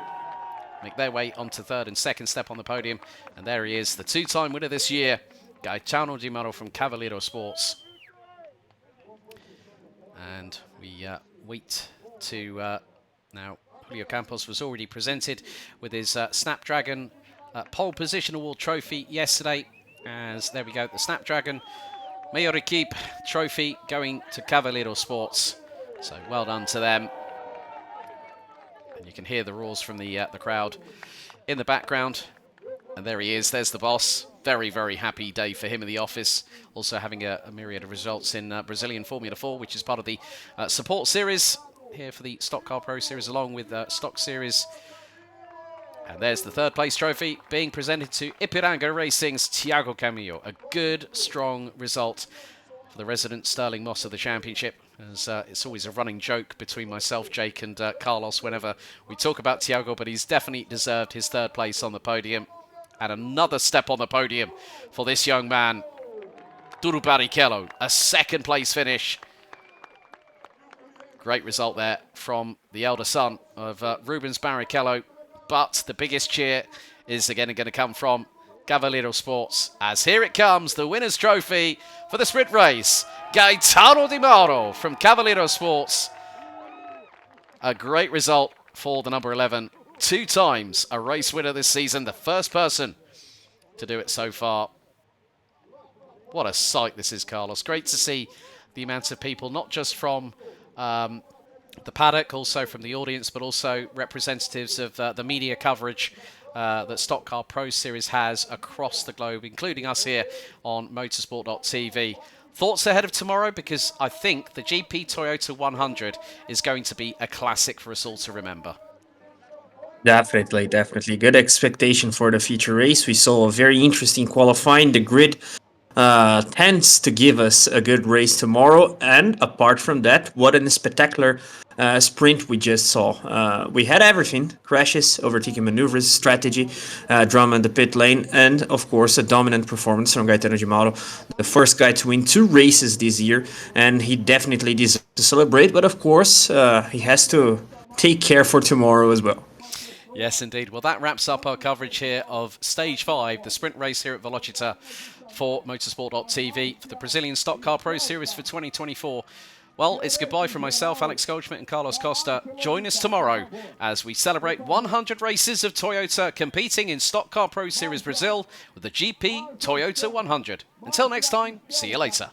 make their way onto third and second step on the podium. And there he is, the 2-time winner this year, Gaetano Di Mauro from Cavaleiro Sports. And we wait to now. Julio Campos was already presented with his Snapdragon Pole Position Award trophy yesterday. As there we go, the Snapdragon Mayor Equipe trophy going to Cavaleiro Sports. So well done to them. And you can hear the roars from the crowd in the background. And there he is, there's the boss. Very, very happy day for him in the office. Also having a myriad of results in Brazilian Formula 4, which is part of the support series here for the Stock Car Pro Series, along with Stock Series. And there's the third place trophy being presented to Ipiranga Racing's Thiago Camillo. A good, strong result for the resident Sterling Moss of the championship. As it's always a running joke between myself, Jake, and Carlos whenever we talk about Thiago, but he's definitely deserved his third place on the podium. And another step on the podium for this young man, Duru Barrichello. A second place finish. Great result there from the elder son of Rubens Barrichello. But the biggest cheer is again going to come from Cavaleiro Sports, as here it comes, the winner's trophy for the sprint race. Gaetano Di Mauro from Cavaleiro Sports. A great result for the number 11. 2 times a race winner this season, the first person to do it so far. What a sight this is, Carlos. Great to see the amount of people, not just from the paddock, also from the audience, but also representatives of the media coverage that Stock Car Pro Series has across the globe, including us here on motorsport.tv. Thoughts ahead of tomorrow? Because I think the GP Toyota 100 is going to be a classic for us all to remember. Definitely, definitely. Good expectation for the feature race. We saw a very interesting qualifying. The grid tends to give us a good race tomorrow. And apart from that, what a spectacular sprint we just saw. We had everything: crashes, overtaking maneuvers, strategy, drama in the pit lane, and of course a dominant performance from Gaetano Di Mauro, the first guy to win 2 races this year, and he definitely deserves to celebrate. But of course, he has to take care for tomorrow as well. Yes, indeed. Well, that wraps up our coverage here of Stage 5, the sprint race here at Velocitta for motorsport.tv for the Brazilian Stock Car Pro Series for 2024. Well, it's goodbye from myself, Alex Goldschmidt, and Carlos Costa. Join us tomorrow as we celebrate 100 races of Toyota competing in Stock Car Pro Series Brazil with the GP Toyota 100. Until next time, see you later.